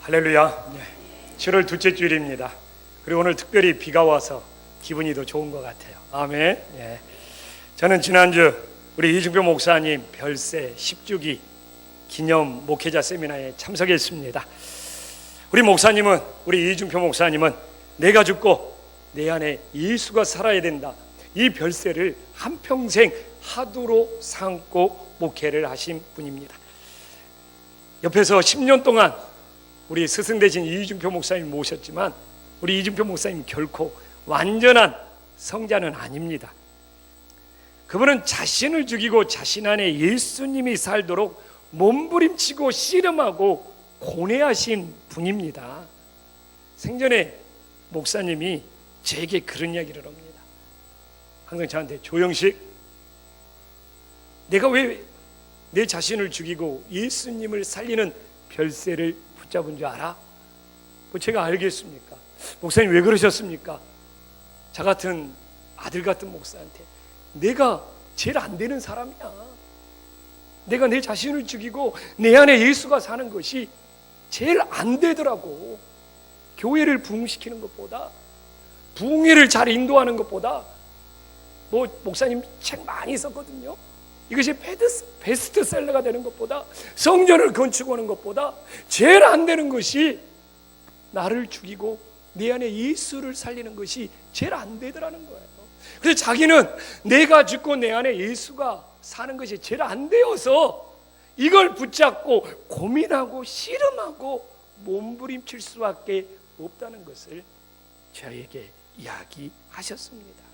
할렐루야. 7월 둘째 주일입니다. 그리고 오늘 특별히 비가 와서 기분이 더 좋은 것 같아요. 아멘. 저는 지난주 우리 이중표 목사님 별세 10주기 기념 목회자 세미나에 참석했습니다. 우리 이중표 목사님은 내가 죽고 내 안에 예수가 살아야 된다, 이 별세를 한평생 하도로 삼고 목회를 하신 분입니다. 옆에서 10년 동안 우리 스승 되신 이중표 목사님 모셨지만 우리 이중표 목사님 결코 완전한 성자는 아닙니다. 그분은 자신을 죽이고 자신 안에 예수님이 살도록 몸부림치고 씨름하고 고뇌하신 분입니다. 생전에 목사님이 제게 그런 이야기를 합니다. 항상 저한테, 조영식, 내가 왜 내 자신을 죽이고 예수님을 살리는 별세를 붙잡은 줄 알아? 뭐 제가 알겠습니까? 목사님 왜 그러셨습니까? 저 같은 아들 같은 목사한테 내가 제일 안 되는 사람이야. 내가 내 자신을 죽이고 내 안에 예수가 사는 것이 제일 안 되더라고. 교회를 부흥시키는 것보다, 부흥회를 잘 인도하는 것보다, 목사님 책 많이 썼거든요. 이것이 베스트셀러가 되는 것보다, 성전을 건축하는 것보다 제일 안 되는 것이 나를 죽이고 내 안에 예수를 살리는 것이 제일 안 되더라는 거예요. 그래서 자기는 내가 죽고 내 안에 예수가 사는 것이 제일 안 되어서 이걸 붙잡고 고민하고 씨름하고 몸부림칠 수밖에 없다는 것을 저에게 이야기하셨습니다.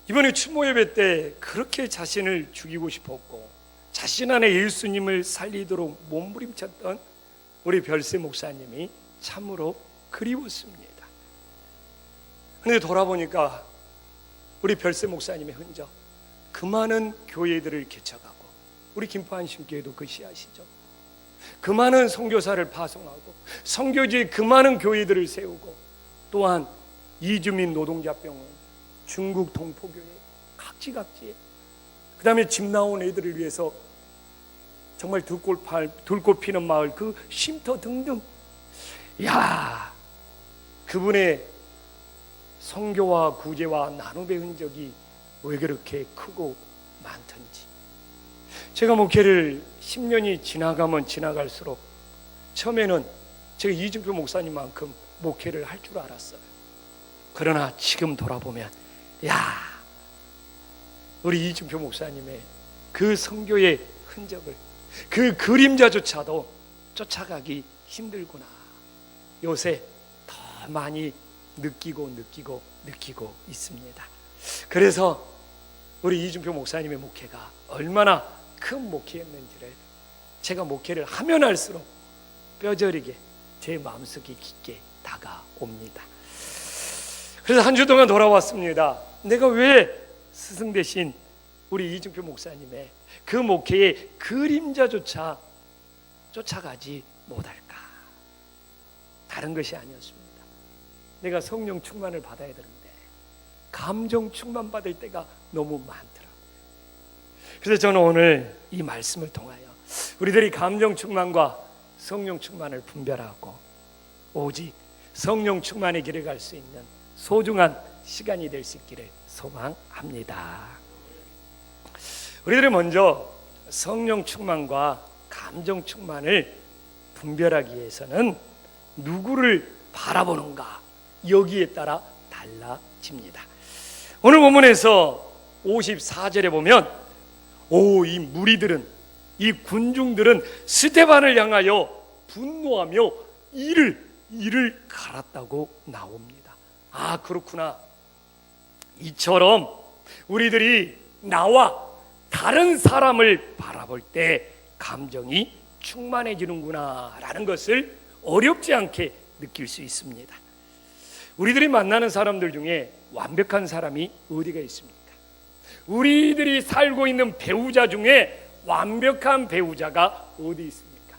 이번에 추모 예배 때 그렇게 자신을 죽이고 싶었고 자신 안에 예수님을 살리도록 몸부림쳤던 우리 별세 목사님이 참으로 그리웠습니다. 그런데 돌아보니까 우리 별세 목사님의 흔적, 그 많은 교회들을 개척하고, 우리 김포한신교회도 그것이 아시죠? 그 많은 선교사를 파송하고 선교지에 그 많은 교회들을 세우고, 또한 이주민 노동자병원, 중국 동포교회, 각지에, 그 다음에 집 나온 애들을 위해서 정말 들꽃 피는 마을, 그 쉼터 등등. 그분의 선교와 구제와 나눔의 흔적이 왜 그렇게 크고 많던지. 제가 목회를 10년이 지나가면 지나갈수록 처음에는 제가 이중표 목사님만큼 목회를 할 줄 알았어요. 그러나 지금 돌아보면 우리 이중표 목사님의 그 선교의 흔적을, 그 그림자조차도 쫓아가기 힘들구나, 요새 더 많이 느끼고 있습니다. 그래서 우리 이중표 목사님의 목회가 얼마나 큰 목회였는지를 제가 목회를 하면 할수록 뼈저리게 제 마음속에 깊게 다가옵니다. 그래서 한 주 동안 돌아왔습니다. 내가 왜 스승 되신 우리 이중표 목사님의 그 목회의 그림자조차 쫓아가지 못할까? 다른 것이 아니었습니다. 내가 성령 충만을 받아야 되는데 감정 충만 받을 때가 너무 많더라고요. 그래서 저는 오늘 이 말씀을 통하여 우리들이 감정 충만과 성령 충만을 분별하고 오직 성령 충만의 길을 갈 수 있는 소중한 시간이 될 수 있기를 소망합니다. 우리들은 먼저 성령 충만과 감정 충만을 분별하기 위해서는 누구를 바라보는가, 여기에 따라 달라집니다. 오늘 본문에서 54절에 보면 이 무리들은, 이 군중들은 스데반을 향하여 분노하며 이를 갈았다고 나옵니다. 그렇구나. 이처럼 우리들이 나와 다른 사람을 바라볼 때 감정이 충만해지는구나 라는 것을 어렵지 않게 느낄 수 있습니다. 우리들이 만나는 사람들 중에 완벽한 사람이 어디가 있습니까? 우리들이 살고 있는 배우자 중에 완벽한 배우자가 어디 있습니까?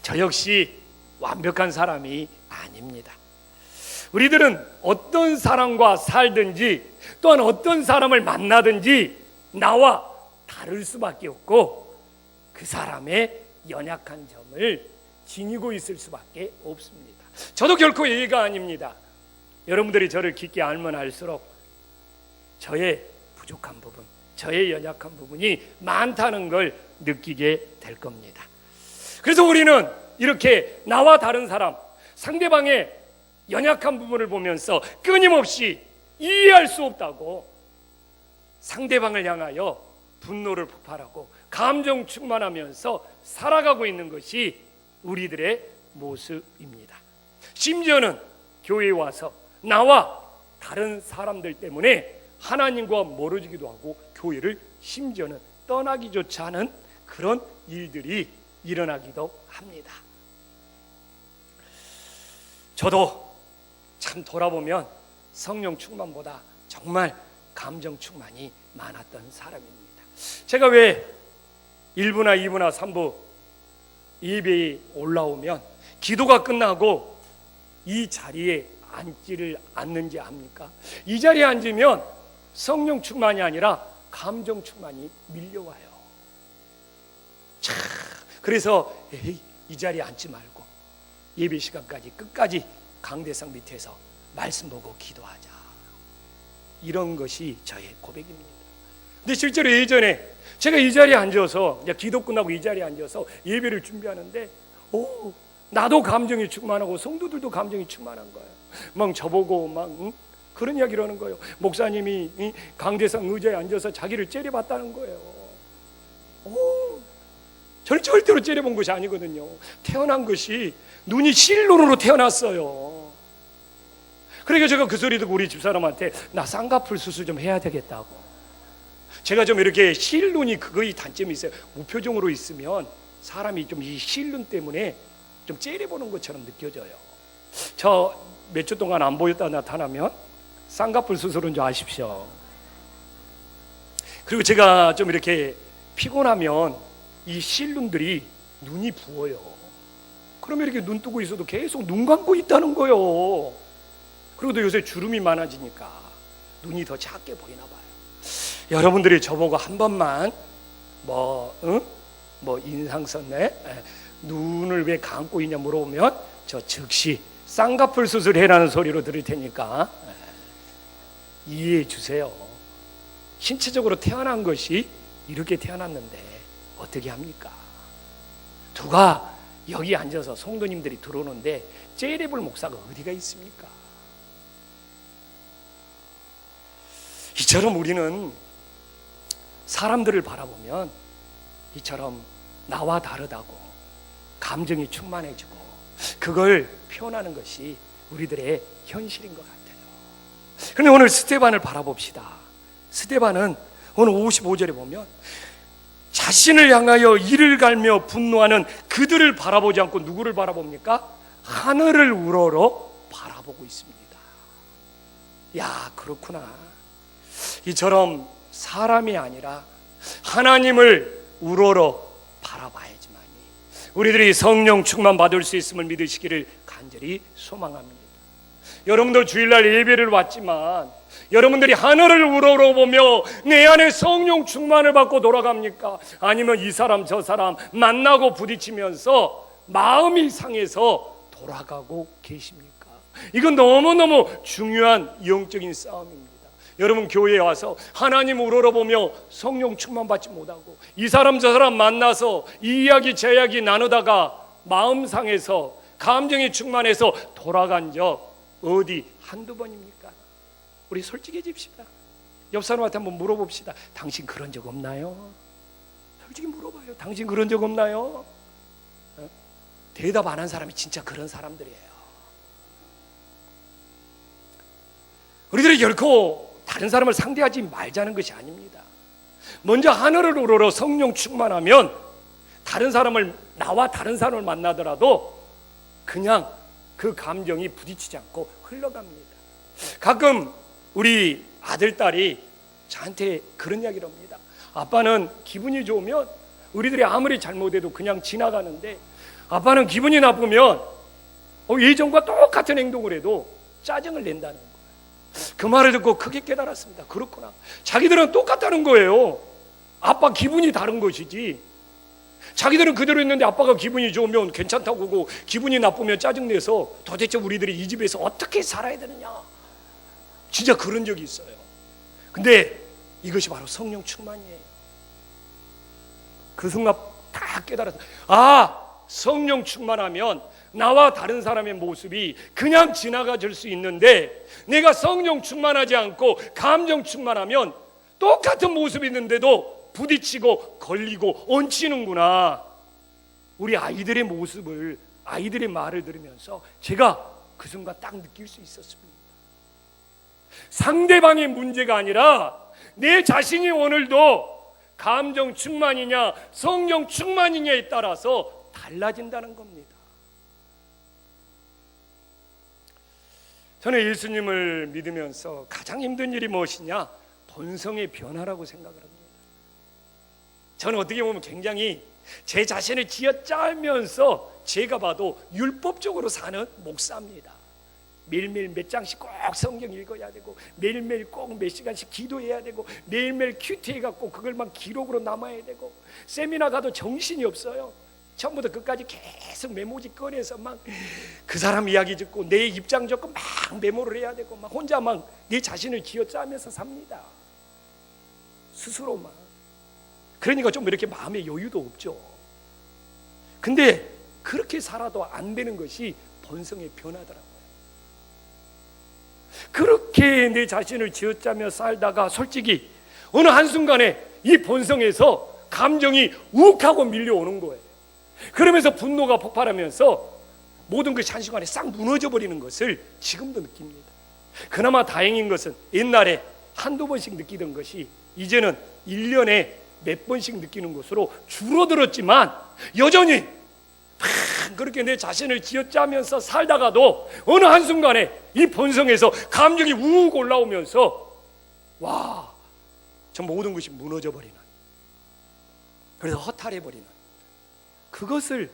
저 역시 완벽한 사람이 아닙니다. 우리들은 어떤 사람과 살든지, 또한 어떤 사람을 만나든지 나와 다를 수밖에 없고 그 사람의 연약한 점을 지니고 있을 수밖에 없습니다. 저도 결코 예의가 아닙니다. 여러분들이 저를 깊게 알면 알수록 저의 부족한 부분, 저의 연약한 부분이 많다는 걸 느끼게 될 겁니다. 그래서 우리는 이렇게 나와 다른 사람, 상대방의 연약한 부분을 보면서 끊임없이 이해할 수 없다고 상대방을 향하여 분노를 폭발하고 감정 충만하면서 살아가고 있는 것이 우리들의 모습입니다. 심지어는 교회에 와서 나와 다른 사람들 때문에 하나님과 멀어지기도 하고 교회를 심지어는 떠나기조차 하는 그런 일들이 일어나기도 합니다. 저도 참 돌아보면 성령 충만보다 정말 감정 충만이 많았던 사람입니다. 제가 왜 1부나 2부나 3부 예배에 올라오면 기도가 끝나고 이 자리에 앉지를 않는지 압니까? 이 자리에 앉으면 성령 충만이 아니라 감정 충만이 밀려와요. 참, 그래서 이 자리에 앉지 말고 예배 시간까지 끝까지 강대상 밑에서 말씀 보고 기도하자, 이런 것이 저의 고백입니다. 근데 실제로 예전에 제가 이 자리에 앉아서 기도 끝나고 이 자리에 앉아서 예배를 준비하는데 나도 감정이 충만하고 성도들도 감정이 충만한 거예요. 막 저보고 막 그런 이야기를 하는 거예요. 목사님이 강대상 의자에 앉아서 자기를 째려봤다는 거예요. 저를 절대로 째려본 것이 아니거든요. 태어난 것이 눈이 실눈으로 태어났어요. 그러니까 제가 그 소리 듣고 우리 집사람한테 나 쌍꺼풀 수술 좀 해야 되겠다고. 제가 좀 이렇게 실눈이 그거의 단점이 있어요. 무표정으로 있으면 사람이 좀 이 실눈 때문에 좀 째려보는 것처럼 느껴져요. 저 몇 주 동안 안 보였다 나타나면 쌍꺼풀 수술은 줄 아십시오. 그리고 제가 좀 이렇게 피곤하면 이 실눈들이 눈이 부어요. 그러면 이렇게 눈 뜨고 있어도 계속 눈 감고 있다는 거예요. 그리고 또 요새 주름이 많아지니까 눈이 더 작게 보이나 봐요. 여러분들이 저보고 한 번만 뭐 인상 썼네, 눈을 왜 감고 있냐 물어보면 저 즉시 쌍꺼풀 수술해라는 소리로 들을 테니까 이해해 주세요. 신체적으로 태어난 것이 이렇게 태어났는데 어떻게 합니까? 누가 여기 앉아서 성도님들이 들어오는데 째려볼 목사가 어디가 있습니까? 이처럼 우리는 사람들을 바라보면 이처럼 나와 다르다고 감정이 충만해지고 그걸 표현하는 것이 우리들의 현실인 것 같아요. 그런데 오늘 스데반을 바라봅시다. 스데반은 오늘 55절에 보면 자신을 향하여 이를 갈며 분노하는 그들을 바라보지 않고 누구를 바라봅니까? 하늘을 우러러 바라보고 있습니다. 야, 그렇구나. 이처럼 사람이 아니라 하나님을 우러러 바라봐야지만이 우리들이 성령 충만 받을 수 있음을 믿으시기를 간절히 소망합니다. 여러분들 주일날 예배를 왔지만 여러분들이 하늘을 우러러보며 내 안에 성령 충만을 받고 돌아갑니까? 아니면 이 사람 저 사람 만나고 부딪히면서 마음이 상해서 돌아가고 계십니까? 이건 너무너무 중요한 영적인 싸움입니다. 여러분 교회에 와서 하나님 우러러보며 성령 충만 받지 못하고 이 사람 저 사람 만나서 이 이야기 저 이야기 나누다가 마음 상해서 감정이 충만해서 돌아간 적 어디 한두 번입니까? 우리 솔직해집시다. 옆 사람한테 한번 물어봅시다. 당신 그런 적 없나요? 솔직히 물어봐요. 당신 그런 적 없나요? 대답 안 한 사람이 진짜 그런 사람들이에요. 우리들이 결코 다른 사람을 상대하지 말자는 것이 아닙니다. 먼저 하늘을 우러러 성령 충만하면 다른 사람을 나와 다른 사람을 만나더라도 그냥 그 감정이 부딪히지 않고 흘러갑니다. 가끔 우리 아들, 딸이 저한테 그런 이야기를 합니다. 아빠는 기분이 좋으면 우리들이 아무리 잘못해도 그냥 지나가는데 아빠는 기분이 나쁘면 예전과 똑같은 행동을 해도 짜증을 낸다는 거예요. 그 말을 듣고 크게 깨달았습니다. 그렇구나. 자기들은 똑같다는 거예요. 아빠 기분이 다른 것이지 자기들은 그대로 있는데 아빠가 기분이 좋으면 괜찮다고 그러고 기분이 나쁘면 짜증내서 도대체 우리들이 이 집에서 어떻게 살아야 되느냐, 진짜 그런 적이 있어요. 근데 이것이 바로 성령 충만이에요. 그 순간 다 깨달아서, 성령 충만하면 나와 다른 사람의 모습이 그냥 지나가 줄 수 있는데, 내가 성령 충만하지 않고 감정 충만하면 똑같은 모습이 있는데도 부딪히고 걸리고 얹히는구나. 우리 아이들의 모습을, 아이들의 말을 들으면서 제가 그 순간 딱 느낄 수 있었습니다. 상대방의 문제가 아니라 내 자신이 오늘도 감정 충만이냐 성령 충만이냐에 따라서 달라진다는 겁니다. 저는 예수님을 믿으면서 가장 힘든 일이 무엇이냐? 본성의 변화라고 생각을 합니다. 저는 어떻게 보면 굉장히 제 자신을 쥐어짜면서 제가 봐도 율법적으로 사는 목사입니다. 매일매일 몇 장씩 꼭 성경 읽어야 되고, 매일매일 꼭 몇 시간씩 기도해야 되고, 매일매일 큐티해갖고 그걸만 기록으로 남아야 되고, 세미나 가도 정신이 없어요. 처음부터 끝까지 계속 메모지 꺼내서 막 그 사람 이야기 듣고 내 입장 적고 막 메모를 해야 되고, 막 혼자 막 내 자신을 쥐어짜면서 삽니다. 스스로만. 그러니까 좀 이렇게 마음의 여유도 없죠. 근데 그렇게 살아도 안 되는 것이 본성의 변화더라고요. 그렇게 내 자신을 쥐어짜며 살다가 솔직히 어느 한순간에 이 본성에서 감정이 욱하고 밀려오는 거예요. 그러면서 분노가 폭발하면서 모든 것이 한순간에 싹 무너져 버리는 것을 지금도 느낍니다. 그나마 다행인 것은 옛날에 한두 번씩 느끼던 것이 이제는 1년에 몇 번씩 느끼는 것으로 줄어들었지만, 여전히 그렇게 내 자신을 쥐어짜면서 살다가도 어느 한순간에 이 본성에서 감정이 우욱 올라오면서 저 모든 것이 무너져 버리는, 그래서 허탈해 버리는, 그것을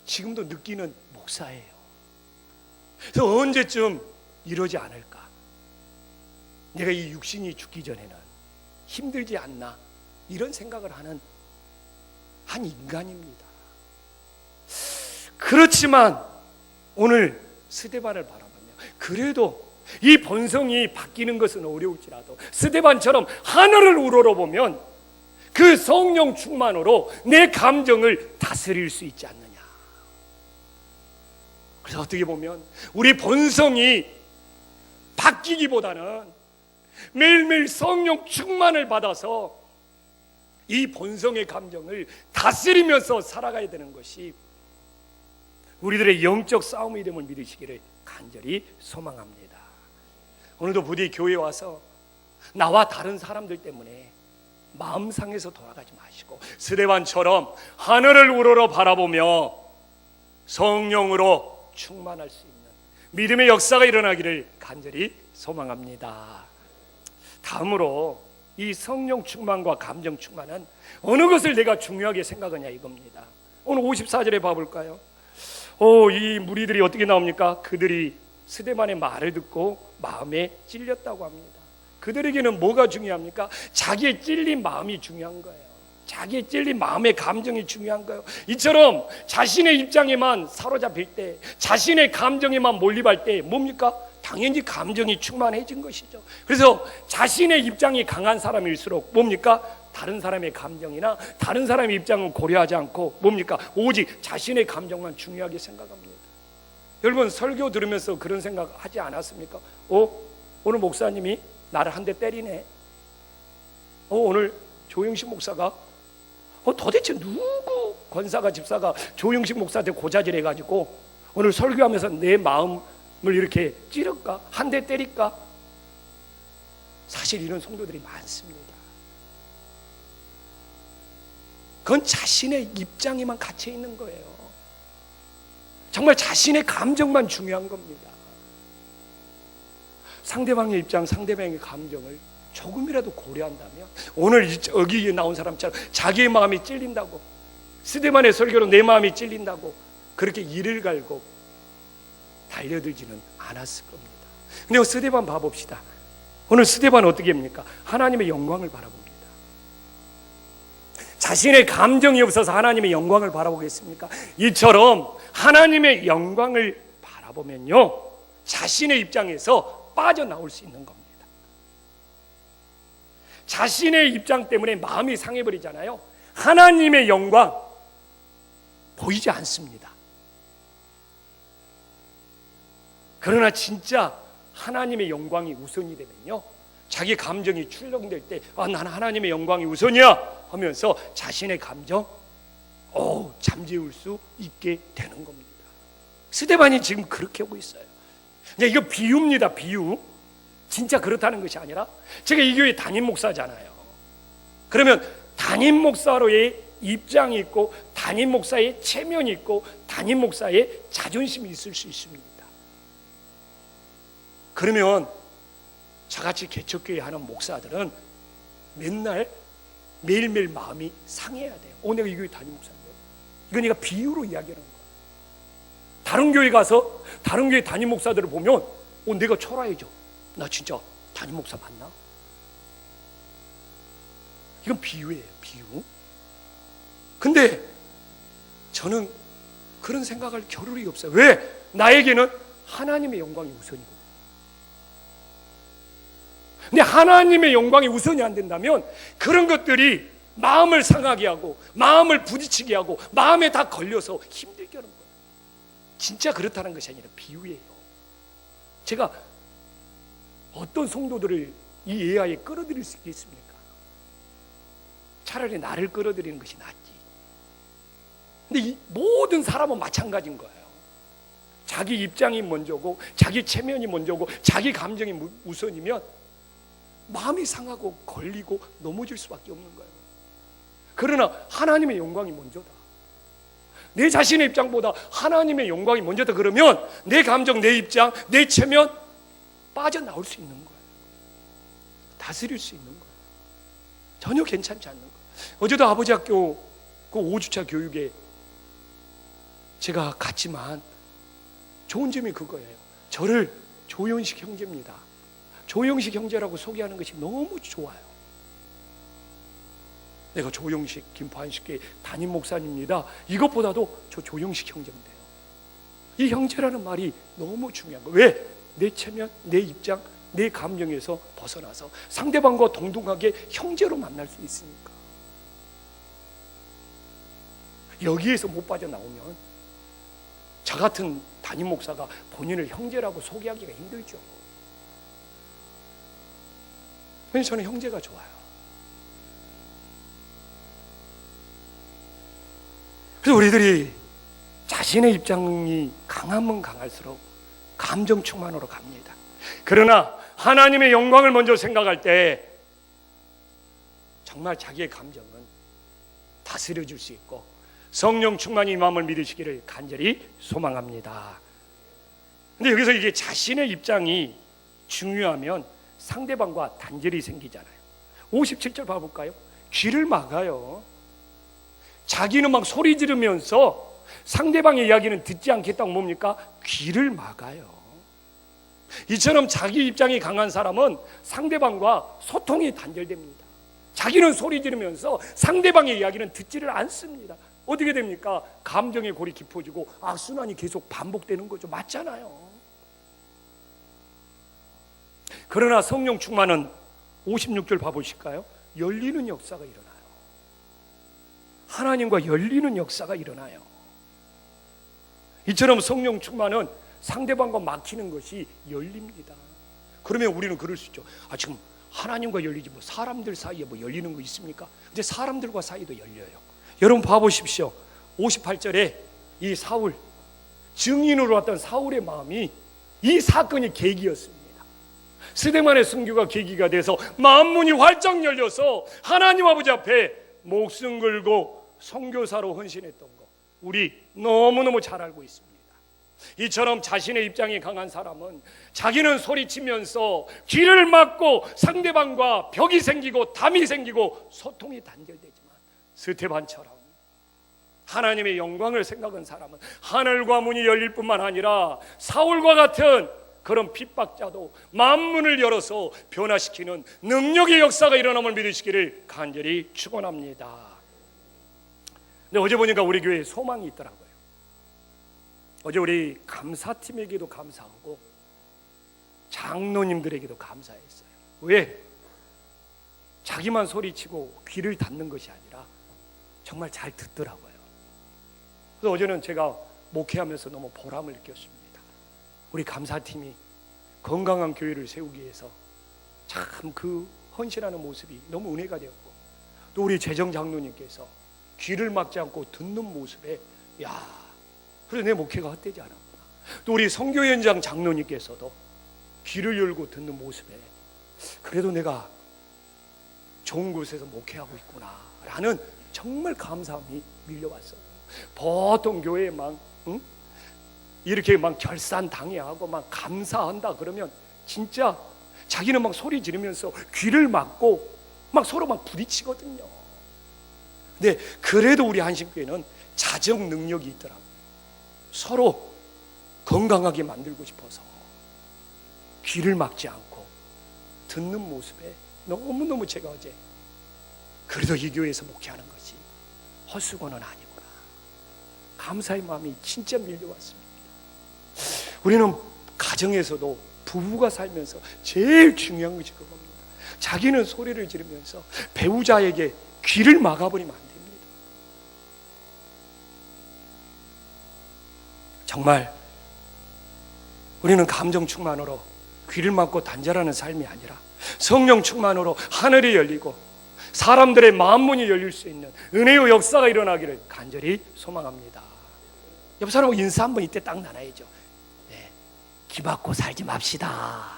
지금도 느끼는 목사예요. 그래서 언제쯤 이러지 않을까? 내가 이 육신이 죽기 전에는 힘들지 않나, 이런 생각을 하는 한 인간입니다. 그렇지만 오늘 스데반을 바라보며 그래도 이 본성이 바뀌는 것은 어려울지라도 스데반처럼 하늘을 우러러보면 그 성령 충만으로 내 감정을 다스릴 수 있지 않느냐. 그래서 어떻게 보면 우리 본성이 바뀌기보다는 매일매일 성령 충만을 받아서 이 본성의 감정을 다스리면서 살아가야 되는 것이 우리들의 영적 싸움이 됨을 믿으시기를 간절히 소망합니다. 오늘도 부디 교회에 와서 나와 다른 사람들 때문에 마음 상해서 돌아가지 마시고 스데반처럼 하늘을 우러러 바라보며 성령으로 충만할 수 있는 믿음의 역사가 일어나기를 간절히 소망합니다. 다음으로 이 성령 충만과 감정 충만은 어느 것을 내가 중요하게 생각하냐 이겁니다. 오늘 54절에 봐볼까요? 이 무리들이 어떻게 나옵니까? 그들이 스데반의 말을 듣고 마음에 찔렸다고 합니다. 그들에게는 뭐가 중요합니까? 자기의 찔린 마음이 중요한 거예요. 자기의 찔린 마음의 감정이 중요한 거예요. 이처럼 자신의 입장에만 사로잡힐 때, 자신의 감정에만 몰입할 때 뭡니까? 당연히 감정이 충만해진 것이죠. 그래서 자신의 입장이 강한 사람일수록 뭡니까? 다른 사람의 감정이나 다른 사람의 입장은 고려하지 않고 뭡니까? 오직 자신의 감정만 중요하게 생각합니다. 여러분 설교 들으면서 그런 생각 하지 않았습니까? 오늘 목사님이 나를 한 대 때리네. 오늘 조영식 목사가 도대체 누구 권사가 집사가 조영식 목사한테 고자질해가지고 오늘 설교하면서 내 마음을 이렇게 찌를까? 한 대 때릴까? 사실 이런 성도들이 많습니다. 그건 자신의 입장에만 갇혀 있는 거예요. 정말 자신의 감정만 중요한 겁니다. 상대방의 입장, 상대방의 감정을 조금이라도 고려한다면 오늘 여기 나온 사람처럼 자기의 마음이 찔린다고, 스데반의 설교로 내 마음이 찔린다고 그렇게 이를 갈고 달려들지는 않았을 겁니다. 근데 스데반 봐봅시다. 오늘 스데반은 어떻게 합니까? 하나님의 영광을 바라봅니다. 자신의 감정이 없어서 하나님의 영광을 바라보겠습니까? 이처럼 하나님의 영광을 바라보면요, 자신의 입장에서 빠져나올 수 있는 겁니다. 자신의 입장 때문에 마음이 상해버리잖아요. 하나님의 영광 보이지 않습니다. 그러나 진짜 하나님의 영광이 우선이 되면요, 자기 감정이 출렁될 때 나는 하나님의 영광이 우선이야 하면서 자신의 감정 잠재울 수 있게 되는 겁니다. 스데반이 지금 그렇게 하고 있어요. 이거 비유입니다. 비유. 진짜 그렇다는 것이 아니라, 제가 이 교회 담임 목사잖아요. 그러면 담임 목사로의 입장이 있고, 담임 목사의 체면이 있고, 담임 목사의 자존심이 있을 수 있습니다. 그러면 저같이 개척교회 하는 목사들은 맨날 매일매일 마음이 상해야 돼요. 내가 이 교회 담임 목사인데. 이건 내가 비유로 이야기하는 거야. 다른 교회 가서 다른 교회 담임 목사들을 보면 내가 쳐라야죠. 나 진짜 담임 목사 맞나? 이건 비유예요, 비유. 근데 저는 그런 생각할 겨를이 없어요. 왜? 나에게는 하나님의 영광이 우선이거든요. 근데 하나님의 영광이 우선이 안 된다면 그런 것들이 마음을 상하게 하고, 마음을 부딪히게 하고, 마음에 다 걸려서 힘들게 하는 거예요. 진짜 그렇다는 것이 아니라 비유예요. 제가 어떤 성도들을 이 예하에 끌어들일 수 있겠습니까? 차라리 나를 끌어들이는 것이 낫지. 근데 이 모든 사람은 마찬가지인 거예요. 자기 입장이 먼저고, 자기 체면이 먼저고, 자기 감정이 우선이면 마음이 상하고 걸리고 넘어질 수밖에 없는 거예요. 그러나 하나님의 영광이 먼저다. 내 자신의 입장보다 하나님의 영광이 먼저다. 그러면 내 감정, 내 입장, 내 체면 빠져나올 수 있는 거예요. 다스릴 수 있는 거예요. 전혀 괜찮지 않는 거예요. 어제도 아버지 학교 그 5주차 교육에 제가 갔지만 좋은 점이 그거예요. 저를 조영식 형제입니다. 조영식 형제라고 소개하는 것이 너무 좋아요. 내가 조영식 김포한식교회 담임 목사님입니다. 이것보다도 저 조영식 형제인데요. 이 형제라는 말이 너무 중요한 거예요. 왜? 내 체면, 내 입장, 내 감정에서 벗어나서 상대방과 동등하게 형제로 만날 수 있으니까. 여기에서 못 빠져나오면 저 같은 담임 목사가 본인을 형제라고 소개하기가 힘들죠. 그래서 저는 형제가 좋아요. 그래서 우리들이 자신의 입장이 강하면 강할수록 감정 충만으로 갑니다. 그러나 하나님의 영광을 먼저 생각할 때 정말 자기의 감정은 다스려 줄 수 있고 성령 충만이 임함을 믿으시기를 간절히 소망합니다. 근데 여기서 이게 자신의 입장이 중요하면 상대방과 단절이 생기잖아요. 57절 봐볼까요? 귀를 막아요. 자기는 막 소리 지르면서 상대방의 이야기는 듣지 않겠다고 뭡니까? 귀를 막아요. 이처럼 자기 입장이 강한 사람은 상대방과 소통이 단절됩니다. 자기는 소리 지르면서 상대방의 이야기는 듣지를 않습니다. 어떻게 됩니까? 감정의 골이 깊어지고 악순환이 계속 반복되는 거죠. 맞잖아요. 그러나 성령 충만은 56절 봐보실까요? 열리는 역사가 일어나요. 하나님과 열리는 역사가 일어나요. 이처럼 성령 충만은 상대방과 막히는 것이 열립니다. 그러면 우리는 그럴 수 있죠. 지금 하나님과 열리지 뭐 사람들 사이에 뭐 열리는 거 있습니까? 근데 사람들과 사이도 열려요. 여러분 봐보십시오. 58절에 이 사울, 증인으로 왔던 사울의 마음이 이 사건이 계기였습니다. 스데반의 순교가 계기가 돼서 만문이 활짝 열려서 하나님 아버지 앞에 목숨 걸고 선교사로 헌신했던 거 우리 너무너무 잘 알고 있습니다. 이처럼 자신의 입장이 강한 사람은 자기는 소리치면서 귀를 막고 상대방과 벽이 생기고 담이 생기고 소통이 단절되지만 스데반처럼 하나님의 영광을 생각한 사람은 하늘과 문이 열릴 뿐만 아니라 사울과 같은 그런 핍박자도 만문을 열어서 변화시키는 능력의 역사가 일어남을 믿으시기를 간절히 축원합니다. 근데 어제 보니까 우리 교회에 소망이 있더라고요. 어제 우리 감사팀에게도 감사하고 장로님들에게도 감사했어요. 왜? 자기만 소리치고 귀를 닫는 것이 아니라 정말 잘 듣더라고요. 그래서 어제는 제가 목회하면서 너무 보람을 느꼈습니다. 우리 감사팀이 건강한 교회를 세우기 위해서 참 그 헌신하는 모습이 너무 은혜가 되었고, 또 우리 재정 장로님께서 귀를 막지 않고 듣는 모습에 그래서 내 목회가 헛되지 않았구나. 또 우리 선교연장 장로님께서도 귀를 열고 듣는 모습에 그래도 내가 좋은 곳에서 목회하고 있구나 라는 정말 감사함이 밀려왔어요. 보통 교회에 막 이렇게 막 결산 당해하고 막 감사한다 그러면 진짜 자기는 막 소리 지르면서 귀를 막고 막 서로 막 부딪히거든요. 근데 그래도 우리 한신교회는 자정 능력이 있더라고요. 서로 건강하게 만들고 싶어서 귀를 막지 않고 듣는 모습에 너무너무 제가 어제 그래도 이 교회에서 목회하는 것이 헛수고는 아니구나, 감사의 마음이 진짜 밀려왔습니다. 우리는 가정에서도 부부가 살면서 제일 중요한 것이 그겁니다. 자기는 소리를 지르면서 배우자에게 귀를 막아버리면 안 됩니다. 정말 우리는 감정 충만으로 귀를 막고 단절하는 삶이 아니라 성령 충만으로 하늘이 열리고 사람들의 마음문이 열릴 수 있는 은혜의 역사가 일어나기를 간절히 소망합니다. 옆 사람하고 인사 한번 이때 딱 나눠야죠. 네, 귀 막고 살지 맙시다.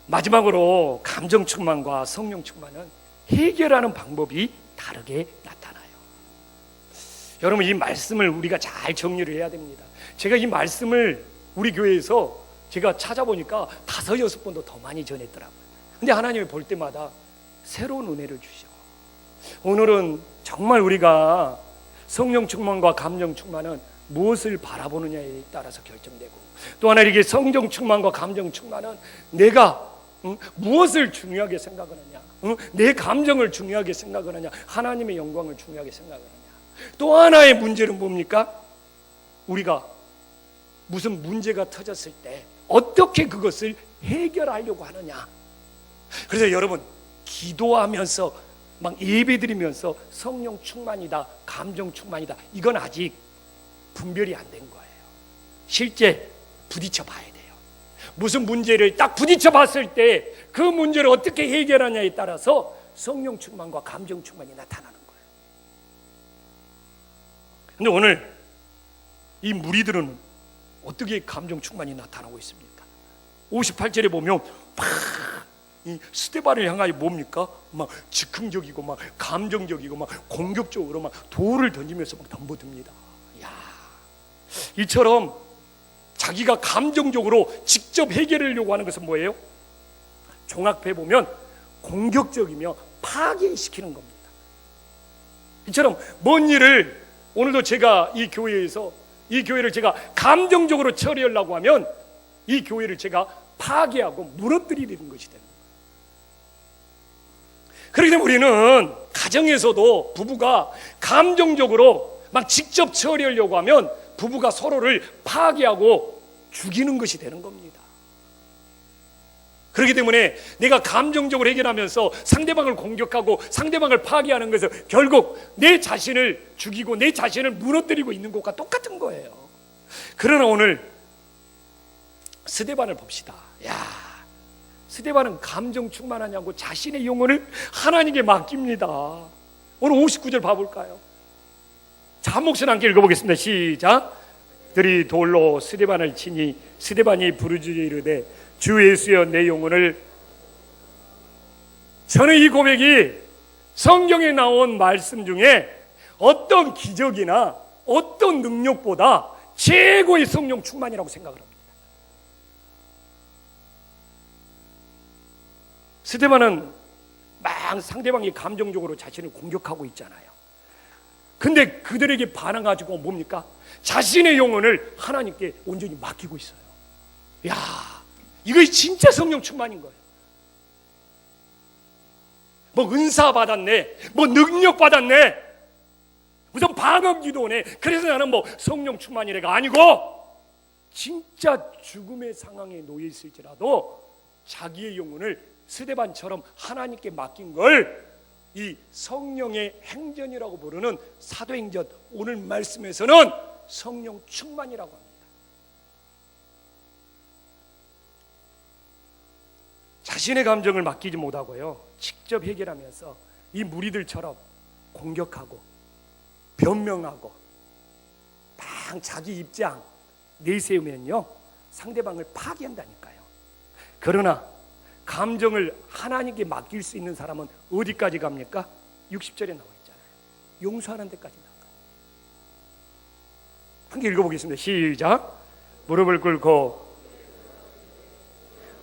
마지막으로 감정 충만과 성령 충만은 해결하는 방법이 다르게 나타나요. 여러분, 이 말씀을 우리가 잘 정리를 해야 됩니다. 제가 이 말씀을 우리 교회에서 제가 찾아보니까 5, 6번도 더 많이 전했더라고요. 근데 하나님이 볼 때마다 새로운 은혜를 주셔. 오늘은 정말 우리가 성령 충만과 감정 충만은 무엇을 바라보느냐에 따라서 결정되고, 또 하나 이게 성령 충만과 감정 충만은 내가 무엇을 중요하게 생각하느냐, 내 감정을 중요하게 생각하느냐, 하나님의 영광을 중요하게 생각하느냐. 또 하나의 문제는 뭡니까? 우리가 무슨 문제가 터졌을 때 어떻게 그것을 해결하려고 하느냐. 그래서 여러분, 기도하면서 막 예배드리면서 성령 충만이다, 감정 충만이다, 이건 아직 분별이 안 된 거예요. 실제 부딪혀 봐야 돼요. 무슨 문제를 딱 부딪혀 봤을 때 그 문제를 어떻게 해결하냐에 따라서 성령 충만과 감정 충만이 나타나는 거예요. 근데 오늘 이 무리들은 어떻게 감정 충만이 나타나고 있습니까? 58절에 보면 이 스데반을 향하여 뭡니까? 막 즉흥적이고 막 감정적이고 막 공격적으로 막 돌을 던지면서 막 덤벼듭니다. 이처럼 자기가 감정적으로 직접 해결하려고 하는 것은 뭐예요? 종합해 보면 공격적이며 파괴시키는 겁니다. 이처럼 뭔 일을 오늘도 제가 이 교회에서 이 교회를 제가 감정적으로 처리하려고 하면 이 교회를 제가 파괴하고 무너뜨리는 것이 되는 거예요. 그렇기 때문에 우리는 가정에서도 부부가 감정적으로 막 직접 처리하려고 하면 부부가 서로를 파괴하고 죽이는 것이 되는 겁니다. 그렇기 때문에 내가 감정적으로 해결하면서 상대방을 공격하고 상대방을 파괴하는 것은 결국 내 자신을 죽이고 내 자신을 무너뜨리고 있는 것과 똑같은 거예요. 그러나 오늘 스데반을 봅시다. 스데반은 감정 충만하냐고 자신의 영혼을 하나님께 맡깁니다. 오늘 59절 봐볼까요? 자, 한 목소리 함께 읽어보겠습니다. 시작. 들이 돌로 스데반을 치니 스데반이 부르짖어 이르되 주 예수여 내 영혼을. 저는 이 고백이 성경에 나온 말씀 중에 어떤 기적이나 어떤 능력보다 최고의 성령 충만이라고 생각을 합니다. 스데반은 막 상대방이 감정적으로 자신을 공격하고 있잖아요. 근데 그들에게 반항가지고 뭡니까? 자신의 영혼을 하나님께 온전히 맡기고 있어요. 이거 진짜 성령 충만인 거예요. 뭐 은사 받았네, 뭐 능력 받았네, 무슨 방언 기도네, 그래서 나는 뭐 성령 충만이래가 아니고, 진짜 죽음의 상황에 놓여 있을지라도 자기의 영혼을 스데반처럼 하나님께 맡긴 걸 이 성령의 행전이라고 부르는 사도행전 오늘 말씀에서는 성령 충만이라고 합니다. 자신의 감정을 맡기지 못하고요, 직접 해결하면서 이 무리들처럼 공격하고 변명하고 막 자기 입장 내세우면요 상대방을 파괴한다니까요. 그러나 감정을 하나님께 맡길 수 있는 사람은 어디까지 갑니까? 60절에 나와 있잖아요. 용서하는 데까지 나가요. 함께 읽어보겠습니다. 시작. 무릎을 꿇고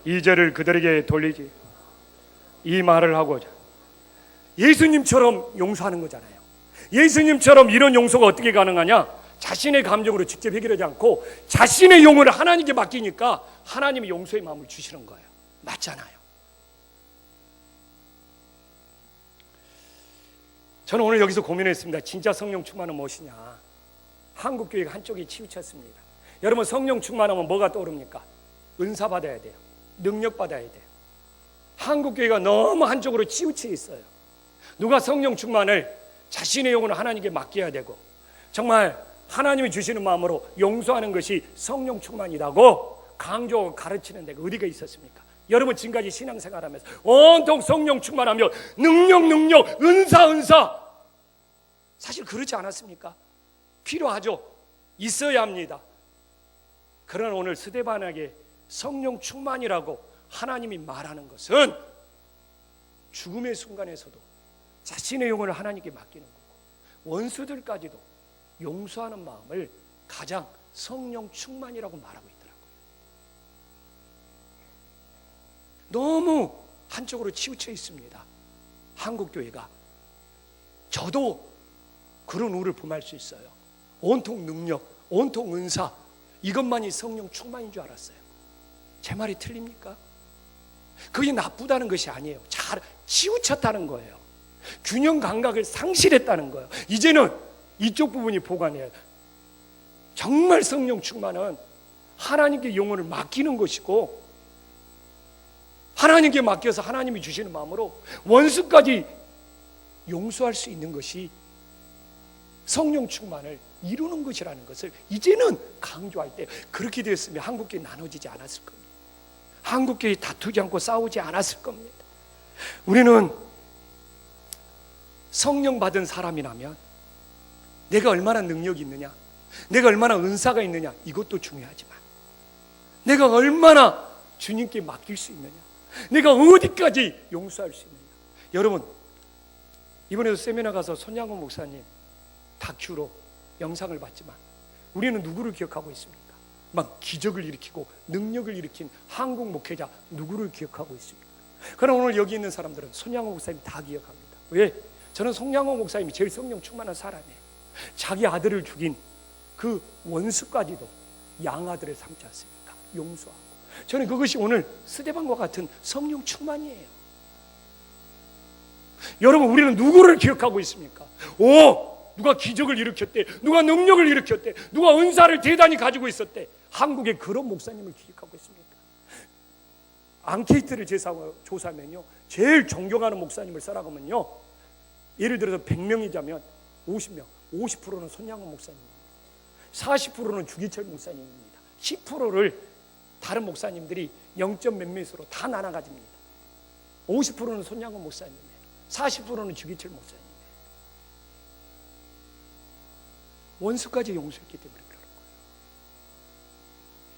이 죄를 그들에게 돌리지, 이 말을 하고자. 예수님처럼 용서하는 거잖아요. 예수님처럼 이런 용서가 어떻게 가능하냐? 자신의 감정으로 직접 해결하지 않고 자신의 영혼을 하나님께 맡기니까 하나님이 용서의 마음을 주시는 거예요. 맞잖아요. 저는 오늘 여기서 고민했습니다. 진짜 성령 충만은 무엇이냐? 한국교회가 한쪽이 치우쳤습니다. 여러분, 성령 충만하면 뭐가 떠오릅니까? 은사 받아야 돼요. 능력 받아야 돼요. 한국교회가 너무 한쪽으로 치우쳐 있어요. 누가 성령 충만을 자신의 영혼을 하나님께 맡겨야 되고, 정말 하나님이 주시는 마음으로 용서하는 것이 성령 충만이라고 강조하고 가르치는 데가 어디가 있었습니까? 여러분, 지금까지 신앙생활하면서 온통 성령 충만하며 능력, 은사 사실 그렇지 않았습니까? 필요하죠. 있어야 합니다. 그러나 오늘 스데반에게 성령 충만이라고 하나님이 말하는 것은 죽음의 순간에서도 자신의 영혼을 하나님께 맡기는 거고, 원수들까지도 용서하는 마음을 가장 성령 충만이라고 말하고 있더라고요. 너무 한쪽으로 치우쳐 있습니다, 한국교회가. 저도 그런 우를 범할 수 있어요. 온통 능력, 온통 은사, 이것만이 성령 충만인 줄 알았어요. 제 말이 틀립니까? 그게 나쁘다는 것이 아니에요. 잘 치우쳤다는 거예요. 균형 감각을 상실했다는 거예요. 이제는 이쪽 부분이 보관해야 돼요. 정말 성령 충만은 하나님께 영혼을 맡기는 것이고, 하나님께 맡겨서 하나님이 주시는 마음으로 원수까지 용서할 수 있는 것이 성령 충만을 이루는 것이라는 것을 이제는 강조할 때, 그렇게 되었으면 한국교회 나눠지지 않았을 겁니다. 한국교회 다투지 않고 싸우지 않았을 겁니다. 우리는 성령 받은 사람이라면 내가 얼마나 능력이 있느냐, 내가 얼마나 은사가 있느냐, 이것도 중요하지만 내가 얼마나 주님께 맡길 수 있느냐, 내가 어디까지 용서할 수 있느냐. 여러분, 이번에도 세미나 가서 손양원 목사님 다큐로 영상을 봤지만 우리는 누구를 기억하고 있습니까? 막 기적을 일으키고 능력을 일으킨 한국 목회자 누구를 기억하고 있습니까? 그러나 오늘 여기 있는 사람들은 손양원 목사님 다 기억합니다. 왜? 저는 손양원 목사님이 제일 성령 충만한 사람이에요. 자기 아들을 죽인 그 원수까지도 양아들을 삼지 않습니까? 용서하고. 저는 그것이 오늘 스데반과 같은 성령 충만이에요. 여러분, 우리는 누구를 기억하고 있습니까? 누가 기적을 일으켰대, 누가 능력을 일으켰대, 누가 은사를 대단히 가지고 있었대. 한국에 그런 목사님을 기억하고 있습니까? 앙케이트를 조사하면요, 제일 존경하는 목사님을 써라가면요, 예를 들어서 100명이자면 50명, 50%는 손양원 목사님입니다. 40%는 주기철 목사님입니다. 10%를 다른 목사님들이 0점 몇몇으로 다 나눠가집니다. 50%는 손양원 목사님이에요. 40%는 주기철 목사님이에요. 원수까지 용서했기 때문에 그런 거예요.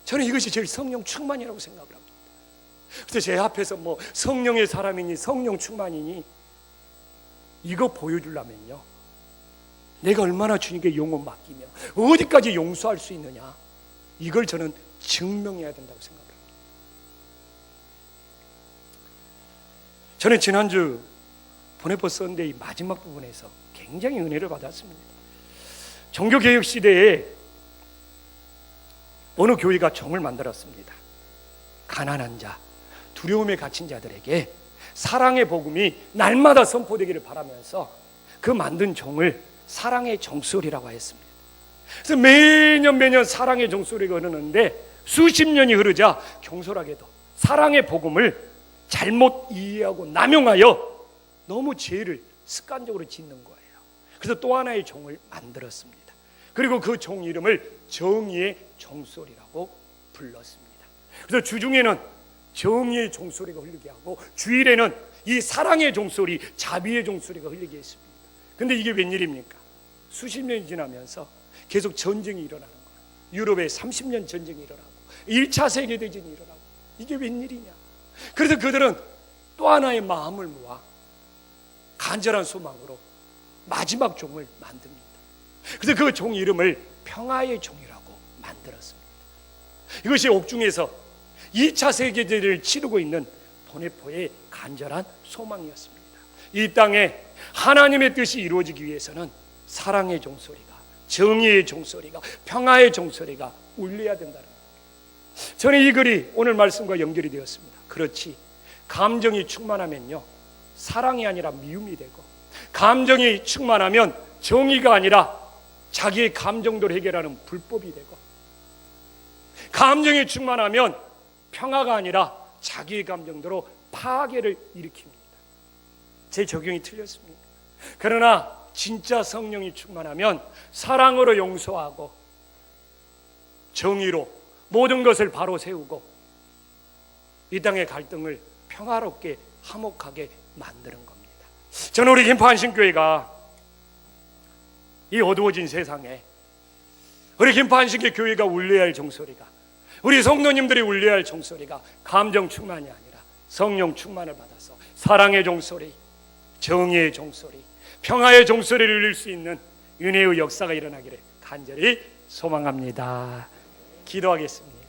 저는 이것이 제일 성령 충만이라고 생각을 합니다. 그래서 제 앞에서 뭐 성령의 사람이니 성령 충만이니 이거 보여주려면요, 내가 얼마나 주님께 영혼 맡기며 어디까지 용서할 수 있느냐, 이걸 저는 증명해야 된다고 생각합니다. 저는 지난주 보네포 선데이 마지막 부분에서 굉장히 은혜를 받았습니다. 종교개혁 시대에 어느 교회가 종을 만들었습니다. 가난한 자, 두려움에 갇힌 자들에게 사랑의 복음이 날마다 선포되기를 바라면서 그 만든 종을 사랑의 종소리라고 했습니다. 그래서 매년 사랑의 종소리가 흐르는데 수십 년이 흐르자 경솔하게도 사랑의 복음을 잘못 이해하고 남용하여 너무 죄를 습관적으로 짓는 거예요. 그래서 또 하나의 종을 만들었습니다. 그리고 그 종 이름을 정의의 종소리라고 불렀습니다. 그래서 주중에는 정의의 종소리가 흘리게 하고 주일에는 이 사랑의 종소리, 자비의 종소리가 흘리게 했습니다. 근데 이게 웬일입니까? 수십 년이 지나면서 계속 전쟁이 일어나는 거예요. 유럽에 30년 전쟁이 일어나고 1차 세계대전이 일어나고 이게 웬일이냐? 그래서 그들은 또 하나의 마음을 모아 간절한 소망으로 마지막 종을 만듭니다. 그래서 그 종 이름을 평화의 종이라고 만들었습니다. 이것이 옥중에서 2차 세계대전을 치르고 있는 보네포의 간절한 소망이었습니다. 이 땅에 하나님의 뜻이 이루어지기 위해서는 사랑의 종소리가, 정의의 종소리가, 평화의 종소리가 울려야 된다는 겁니다. 저는 이 글이 오늘 말씀과 연결이 되었습니다. 그렇지, 감정이 충만하면요 사랑이 아니라 미움이 되고, 감정이 충만하면 정의가 아니라 자기의 감정대로 해결하는 불법이 되고, 감정이 충만하면 평화가 아니라 자기의 감정대로 파괴를 일으킵니다. 제 적용이 틀렸습니까? 그러나 진짜 성령이 충만하면 사랑으로 용서하고 정의로 모든 것을 바로 세우고 이 땅의 갈등을 평화롭게 화목하게 만드는 겁니다. 저는 우리 김포한신교회가 이 어두워진 세상에 우리 김포한신교 교회가 울려야 할 종소리가, 우리 성도님들이 울려야 할 종소리가 감정 충만이 아니라 성령 충만을 받아서 사랑의 종소리, 정의의 종소리, 평화의 종소리를 울릴 수 있는 은혜의 역사가 일어나기를 간절히 소망합니다. 기도하겠습니다.